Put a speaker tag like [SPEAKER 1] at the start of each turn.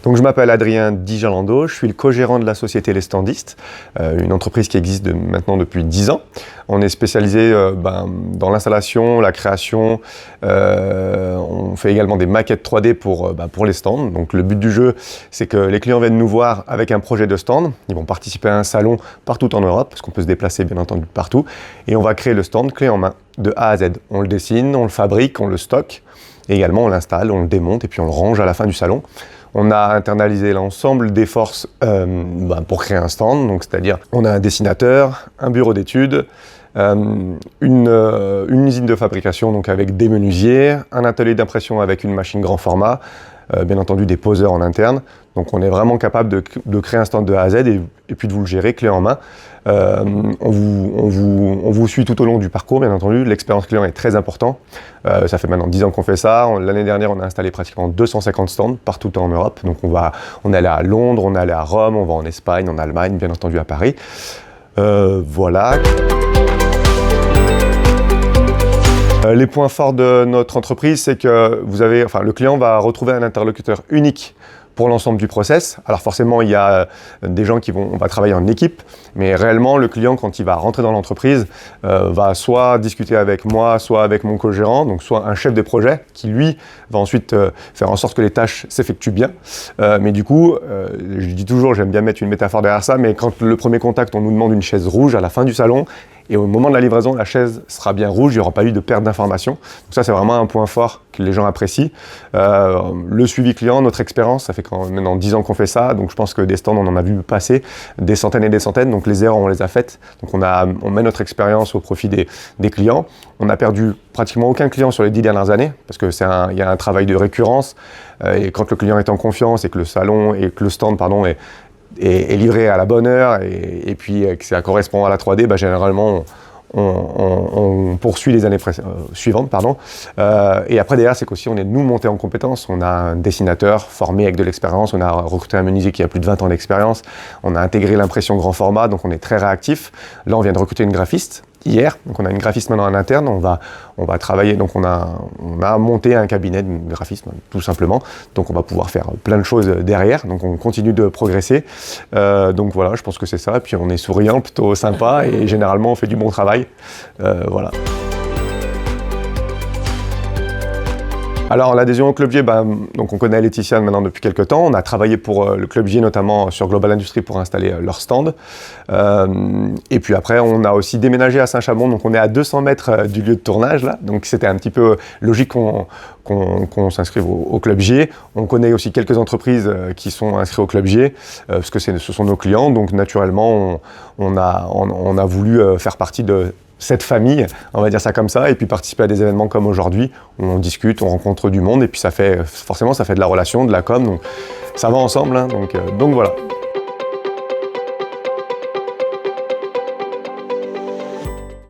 [SPEAKER 1] Donc je m'appelle Adrien Di Gerlando, je suis le co-gérant de la société Les Standistes, une entreprise qui existe maintenant depuis 10 ans. On est spécialisé dans l'installation, la création, on fait également des maquettes 3D pour les stands. Donc le but du jeu, c'est que les clients viennent nous voir avec un projet de stand, ils vont participer à un salon partout en Europe, parce qu'on peut se déplacer bien entendu partout, et on va créer le stand clé en main, de A à Z. On le dessine, on le fabrique, on le stocke, et également on l'installe, on le démonte, et puis on le range à la fin du salon. On a internalisé l'ensemble des forces pour créer un stand, donc c'est-à-dire on a un dessinateur, un bureau d'études, une usine de fabrication donc avec des menuisiers, un atelier d'impression avec une machine grand format, bien entendu des poseurs en interne. Donc on est vraiment capable de créer un stand de A à Z et puis de vous le gérer clé en main. On vous suit tout au long du parcours, bien entendu. L'expérience client est très importante. Ça fait maintenant 10 ans qu'on fait ça. L'année dernière, on a installé pratiquement 250 stands partout en Europe. Donc on est allé à Londres, on est allé à Rome, on va en Espagne, en Allemagne, bien entendu à Paris. Voilà. Les points forts de notre entreprise, c'est que le client va retrouver un interlocuteur unique pour l'ensemble du process. Alors forcément, il y a des gens on va travailler en équipe, mais réellement, le client, quand il va rentrer dans l'entreprise, va soit discuter avec moi, soit avec mon co-gérant, donc soit un chef de projet qui, lui, va ensuite faire en sorte que les tâches s'effectuent bien. Mais du coup, je dis toujours, j'aime bien mettre une métaphore derrière ça, mais quand le premier contact, on nous demande une chaise rouge à la fin du salon, et au moment de la livraison, la chaise sera bien rouge, il n'y aura pas eu de perte d'information. Donc ça, c'est vraiment un point fort que les gens apprécient. Le suivi client, notre expérience, ça fait maintenant 10 ans qu'on fait ça, donc je pense que des stands, on en a vu passer des centaines et des centaines, donc les erreurs, on les a faites. Donc on met notre expérience au profit des clients. On a perdu pratiquement aucun client sur les 10 dernières années, parce qu'il y a un travail de récurrence, et quand le client est en confiance et que le stand est livré à la bonne heure et puis que ça correspond à la 3D, généralement on poursuit les années suivantes. Et après derrière, c'est qu'aussi on est nous montés en compétences. On a un dessinateur formé avec de l'expérience, on a recruté un menuisier qui a plus de 20 ans d'expérience, on a intégré l'impression grand format, donc on est très réactif. Là, on vient de recruter une graphiste hier, donc on a une graphiste maintenant en interne, on va travailler, donc on a monté un cabinet de graphisme tout simplement, donc on va pouvoir faire plein de choses derrière, donc on continue de progresser, donc voilà, je pense que c'est ça, et puis on est souriant, plutôt sympa, et généralement on fait du bon travail, voilà. Alors l'adhésion au Club J, donc on connaît Laetitia maintenant depuis quelques temps. On a travaillé pour le Club J notamment sur Global Industries pour installer leur stand. Et puis après on a aussi déménagé à Saint-Chamond, donc on est à 200 mètres du lieu de tournage là. Donc c'était un petit peu logique qu'on s'inscrive au Club J. On connaît aussi quelques entreprises qui sont inscrites au Club J, parce que ce sont nos clients. Donc naturellement on a voulu faire partie de cette famille, on va dire ça comme ça, et puis participer à des événements comme aujourd'hui, où on discute, on rencontre du monde, et puis forcément ça fait de la relation, de la com, donc ça va ensemble, hein, donc voilà.